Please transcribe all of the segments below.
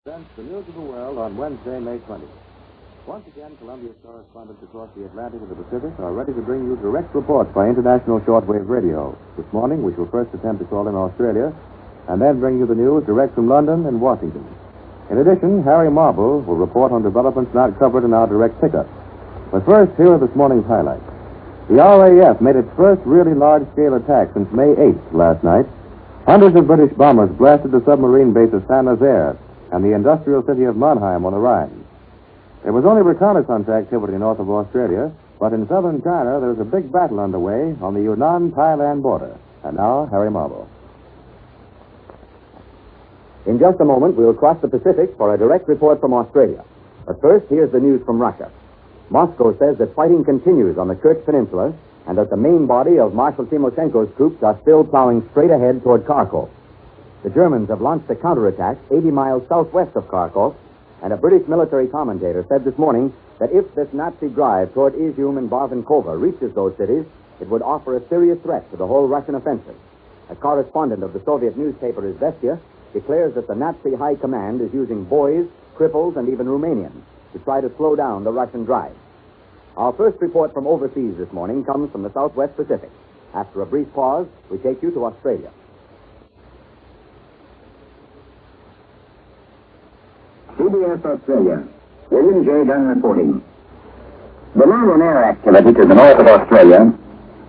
Presents the news of the world on Wednesday, May 20th. Once again, Columbia's correspondents across the Atlantic and the Pacific are ready to bring you direct reports by international shortwave radio. This morning, we shall first attempt to call in Australia and then bring you the news direct from London and Washington. In addition, Harry Marble will report on developments not covered in our direct pickup. But first, here are this morning's highlights. The RAF made its first really large-scale attack since May 8th last night. Hundreds of British bombers blasted the submarine base of Saint-Nazaire and the industrial city of Mannheim on the Rhine. There was only reconnaissance activity north of Australia, but in southern China there was a big battle underway on the Yunnan-Thailand border. And now, Harry Marble. In just a moment, we'll cross the Pacific for a direct report from Australia. But first, here's the news from Russia. Moscow says that fighting continues on the Kerch Peninsula and that the main body of Marshal Timoshenko's troops are still plowing straight ahead toward Kharkov. The Germans have launched a counterattack 80 miles southwest of Kharkov, and a British military commentator said this morning that if this Nazi drive toward Izium and Barvinkova reaches those cities, it would offer a serious threat to the whole Russian offensive. A correspondent of the Soviet newspaper Izvestia declares that the Nazi high command is using boys, cripples, and even Romanians to try to slow down the Russian drive. Our first report from overseas this morning comes from the Southwest Pacific. After a brief pause, we take you to Australia. CBS Australia. William J. Dunn reporting. The Northern air activity to the north of Australia,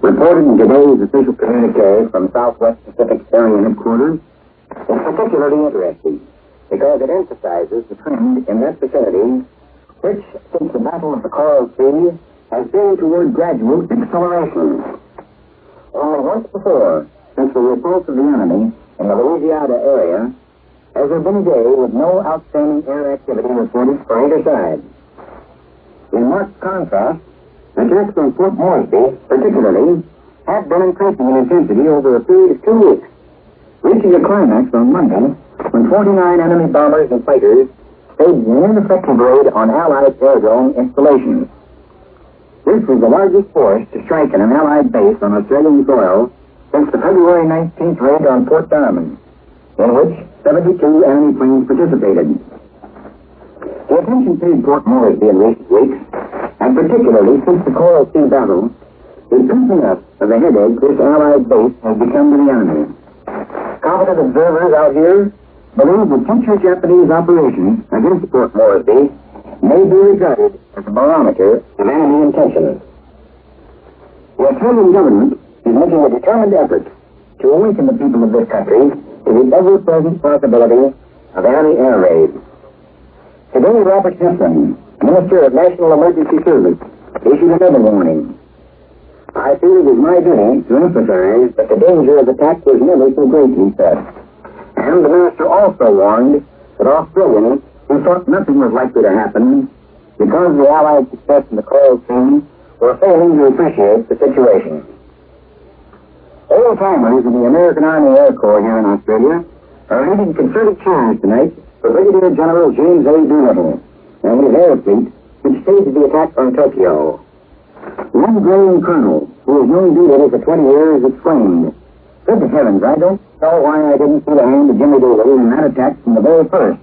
reported in today's official communique from Southwest Pacific Area Headquarters, is particularly interesting because it emphasizes the trend in that vicinity which, since the Battle of the Coral Sea, has been toward gradual acceleration. Only once before, since the repulse of the enemy in the Louisiana area, has there been a day with no outstanding air activity reported for either side. In marked contrast, attacks on Fort Moresby, particularly, have been increasing in intensity over a period of 2 weeks, reaching a climax on Monday when 49 enemy bombers and fighters staged an ineffective raid on Allied aerodrome installations. This was the largest force to strike at an Allied base on Australian soil since the February 19th raid on Port Darwin, in which 72 enemy planes participated. The attention paid Port Moresby in recent weeks, and particularly since the Coral Sea battle, is something up of the headache this Allied base has become to the enemy. Competent observers out here believe that future Japanese operations against Port Moresby may be regarded as a barometer of enemy intentions. The Australian government is making a determined effort to awaken the people of this country to the ever-present possibility of anti-air raids. Today, Robert Heflin, Minister of National Emergency Service, issued another warning. I feel it is my duty to emphasize that the danger of attack was never so great, he said. And the minister also warned that Australians who thought nothing was likely to happen because the Allied success in the Coral Sea were failing to appreciate the situation. Old-timers in the American Army Air Corps here in Australia are leading concerted cheers tonight for Brigadier General James A. Doolittle and his air fleet, which staged the attack on Tokyo. One graying colonel, who has known Doolittle for 20 years, exclaimed, "Good heavens, I don't know why I didn't see the hand of Jimmy Doolittle in that attack from the very first.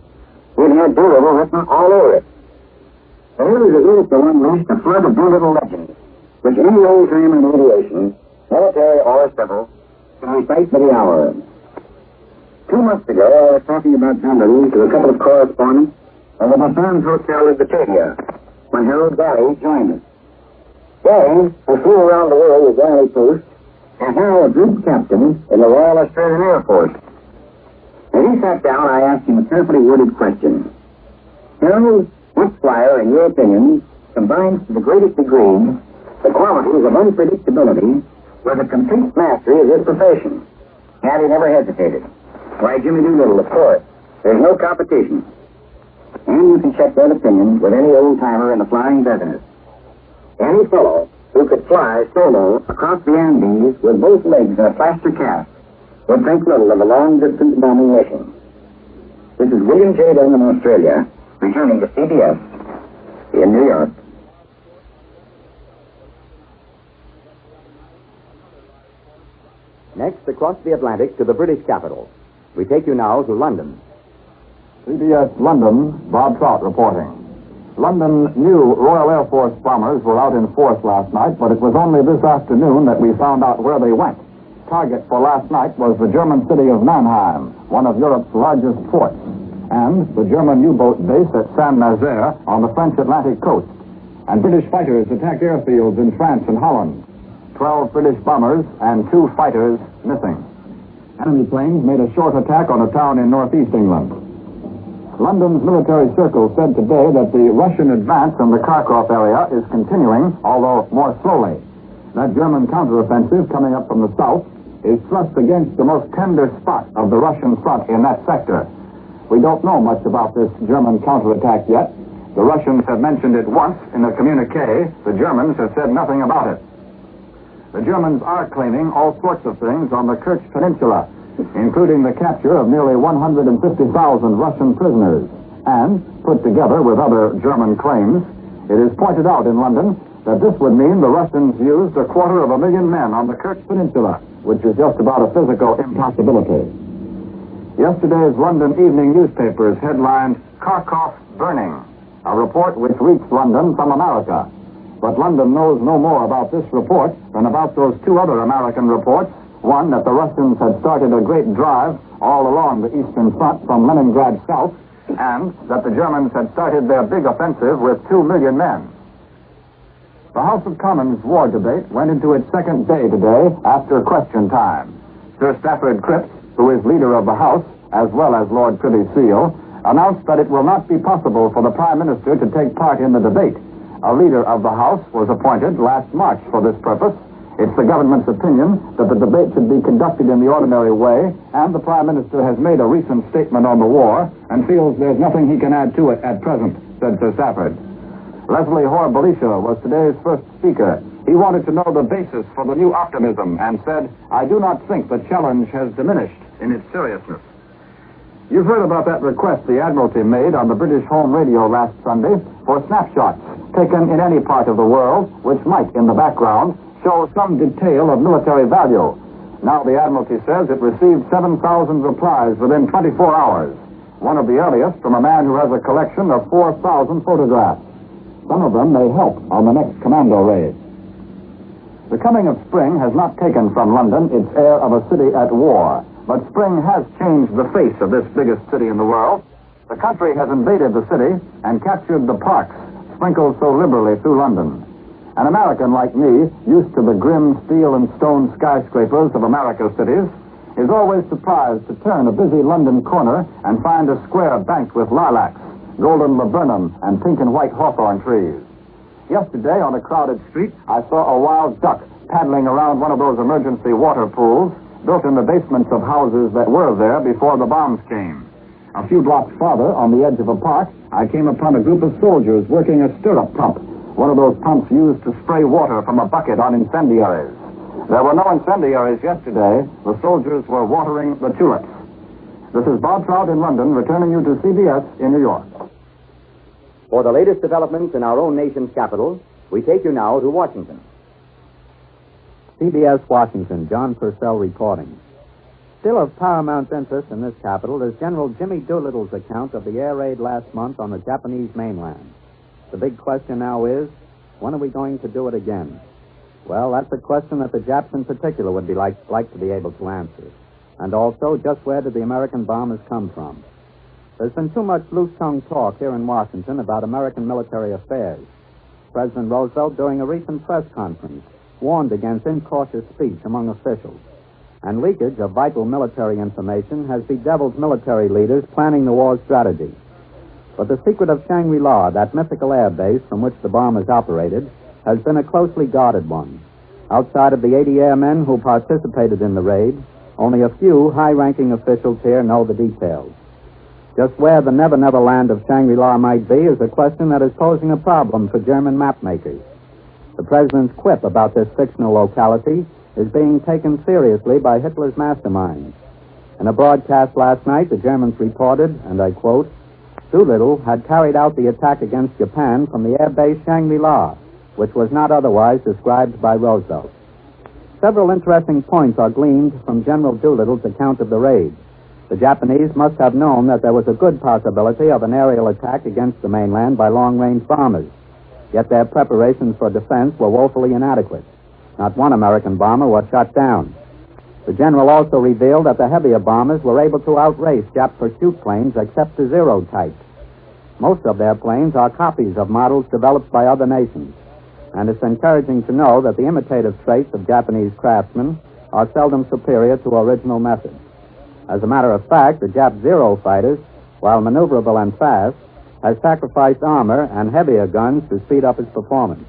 We'd had Doolittle written all over it." The news has also unleashed a flood of Doolittle legends, which any old-timer in aviation, military or civil, can recite by the hour. 2 months ago, I was talking about Doolittle to a couple of correspondents of the Busan's Hotel in Batavia, when Harold Galley joined us. Galley, who flew around the world with Galley Post, and now a group captain in the Royal Australian Air Force. As he sat down, I asked him a carefully worded question. Harold, what flyer, in your opinion, combines to the greatest degree the qualities of unpredictability with a complete mastery of his profession? And he never hesitated. Why, Jimmy Doolittle, of course. There's no competition. And you can check that opinion with any old-timer in the flying business. Any fellow who could fly solo across the Andes with both legs in a plaster cast would think little of a long-distance bombing mission. This is William J. Dunn in Australia, returning to CBS in New York. Next, across the Atlantic to the British capital. We take you now to London. CBS London, Bob Trout reporting. London new Royal Air Force bombers were out in force last night, but it was only this afternoon that we found out where they went. Target for last night was the German city of Mannheim, one of Europe's largest ports, and the German U-boat base at Saint-Nazaire on the French Atlantic coast. And British fighters attacked airfields in France and Holland. 12 British bombers and 2 fighters missing. Enemy planes made a short attack on a town in northeast England. London's military circle said today that the Russian advance in the Kharkov area is continuing, although more slowly. That German counteroffensive coming up from the south is thrust against the most tender spot of the Russian front in that sector. We don't know much about this German counterattack yet. The Russians have mentioned it once in a communique. The Germans have said nothing about it. The Germans are claiming all sorts of things on the Kerch Peninsula, including the capture of nearly 150,000 Russian prisoners. And, put together with other German claims, it is pointed out in London that this would mean the Russians used 250,000 men on the Kerch Peninsula, which is just about a physical impossibility. Yesterday's London evening newspapers headlined, "Kharkov Burning," a report which reached London from America. But London knows no more about this report than about those 2 other American reports. One, that the Russians had started a great drive all along the Eastern Front from Leningrad south, and that the Germans had started their big offensive with 2 million men. The House of Commons war debate went into its second day today after question time. Sir Stafford Cripps, who is leader of the House, as well as Lord Privy Seal, announced that it will not be possible for the Prime Minister to take part in the debate. A leader of the House was appointed last March for this purpose. It's the government's opinion that the debate should be conducted in the ordinary way, and the Prime Minister has made a recent statement on the war and feels there's nothing he can add to it at present, said Sir Stafford. Leslie Hoare-Belisha was today's first speaker. He wanted to know the basis for the new optimism and said, "I do not think the challenge has diminished in its seriousness." You've heard about that request the Admiralty made on the British Home Radio last Sunday for snapshots taken in any part of the world which might, in the background, show some detail of military value. Now the Admiralty says it received 7,000 replies within 24 hours, one of the earliest from a man who has a collection of 4,000 photographs. Some of them may help on the next commando raid. The coming of spring has not taken from London its air of a city at war, but spring has changed the face of this biggest city in the world. The country has invaded the city and captured the parks sprinkled so liberally through London. An American like me, used to the grim steel and stone skyscrapers of America's cities, is always surprised to turn a busy London corner and find a square banked with lilacs, golden laburnum, and pink and white hawthorn trees. Yesterday, on a crowded street, I saw a wild duck paddling around one of those emergency water pools built in the basements of houses that were there before the bombs came. A few blocks farther, on the edge of a park, I came upon a group of soldiers working a stirrup pump, one of those pumps used to spray water from a bucket on incendiaries. There were no incendiaries yesterday. The soldiers were watering the tulips. This is Bob Trout in London, returning you to CBS in New York. For the latest developments in our own nation's capital, we take you now to Washington. CBS Washington, John Purcell reporting. Still of paramount interest in this capital is General Jimmy Doolittle's account of the air raid last month on the Japanese mainland. The big question now is, when are we going to do it again? Well, that's a question that the Japs in particular would be like to be able to answer. And also, just where did the American bombers come from? There's been too much loose-tongue talk here in Washington about American military affairs. President Roosevelt, during a recent press conference, warned against incautious speech among officials. And leakage of vital military information has bedeviled military leaders planning the war's strategy. But the secret of Shangri-La, that mythical air base from which the bombers operated, has been a closely guarded one. Outside of the 80 airmen who participated in the raid, only a few high-ranking officials here know the details. Just where the never-never land of Shangri-La might be is a question that is posing a problem for German mapmakers. The president's quip about this fictional locality is being taken seriously by Hitler's masterminds. In a broadcast last night, the Germans reported, and I quote, Doolittle had carried out the attack against Japan from the air base Shangri-La, which was not otherwise described by Roosevelt. Several interesting points are gleaned from General Doolittle's account of the raid. The Japanese must have known that there was a good possibility of an aerial attack against the mainland by long-range bombers. Yet their preparations for defense were woefully inadequate. Not one American bomber was shot down. The general also revealed that the heavier bombers were able to outrace Jap pursuit planes except the Zero type. Most of their planes are copies of models developed by other nations, and it's encouraging to know that the imitative traits of Japanese craftsmen are seldom superior to original methods. As a matter of fact, the Jap Zero fighters, while maneuverable and fast, has sacrificed armor and heavier guns to speed up its performance.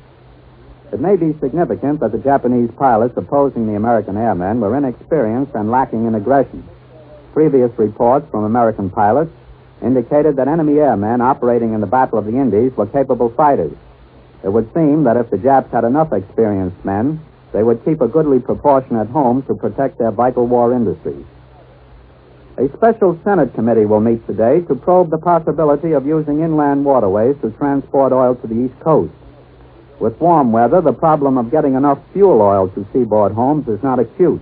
It may be significant that the Japanese pilots opposing the American airmen were inexperienced and lacking in aggression. Previous reports from American pilots indicated that enemy airmen operating in the Battle of the Indies were capable fighters. It would seem that if the Japs had enough experienced men, they would keep a goodly proportion at home to protect their vital war industries. A special Senate committee will meet today to probe the possibility of using inland waterways to transport oil to the East Coast. With warm weather, the problem of getting enough fuel oil to seaboard homes is not acute,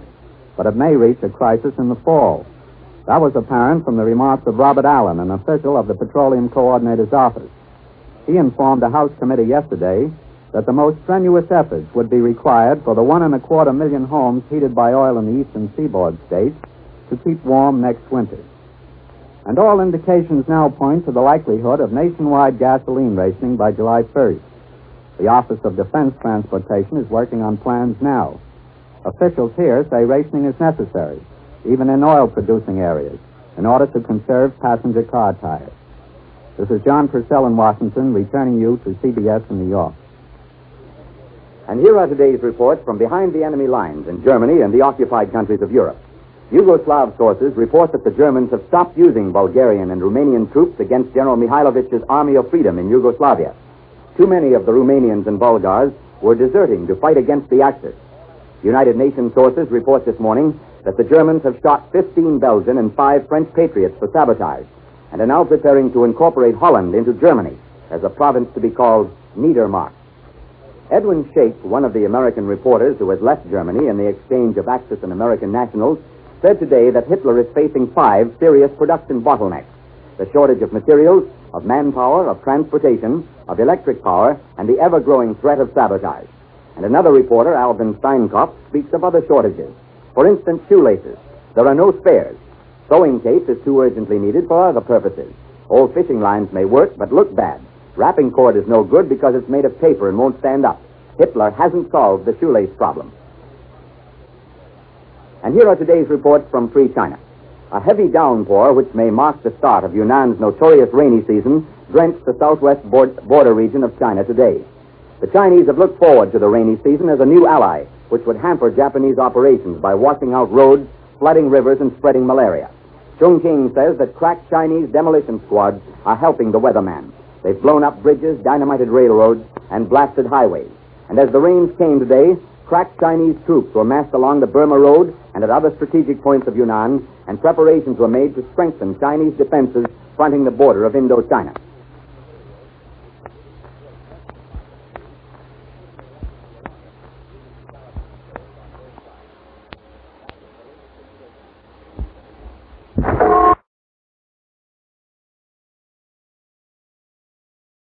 but it may reach a crisis in the fall. That was apparent from the remarks of Robert Allen, an official of the Petroleum Coordinator's office. He informed a House committee yesterday that the most strenuous efforts would be required for the 1.25 million homes heated by oil in the eastern seaboard states to keep warm next winter. And all indications now point to the likelihood of nationwide gasoline rationing by July 1st. The Office of Defense Transportation is working on plans now. Officials here say rationing is necessary, even in oil-producing areas, in order to conserve passenger car tires. This is John Purcell in Washington, returning you to CBS in New York. And here are today's reports from behind the enemy lines in Germany and the occupied countries of Europe. Yugoslav sources report that the Germans have stopped using Bulgarian and Romanian troops against General Mihailovic's Army of Freedom in Yugoslavia. Too many of the Romanians and Bulgars were deserting to fight against the Axis. United Nations sources report this morning that the Germans have shot 15 Belgian and 5 French patriots for sabotage and are now preparing to incorporate Holland into Germany as a province to be called Niedermark. Edwin Shape, one of the American reporters who had left Germany in the exchange of Axis and American nationals, said today that Hitler is facing 5 serious production bottlenecks: the shortage of materials, of manpower, of transportation, of electric power, and the ever-growing threat of sabotage. And another reporter, Alvin Steinkopf, speaks of other shortages. For instance, shoelaces. There are no spares. Sewing tape is too urgently needed for other purposes. Old fishing lines may work, but look bad. Wrapping cord is no good because it's made of paper and won't stand up. Hitler hasn't solved the shoelace problem. And here are today's reports from Free China. A heavy downpour, which may mark the start of Yunnan's notorious rainy season, drenched the southwest border region of China today. The Chinese have looked forward to the rainy season as a new ally, which would hamper Japanese operations by washing out roads, flooding rivers, and spreading malaria. Chongqing says that crack Chinese demolition squads are helping the weatherman. They've blown up bridges, dynamited railroads, and blasted highways. And as the rains came today, crack Chinese troops were massed along the Burma Road and at other strategic points of Yunnan, and preparations were made to strengthen Chinese defenses fronting the border of Indochina.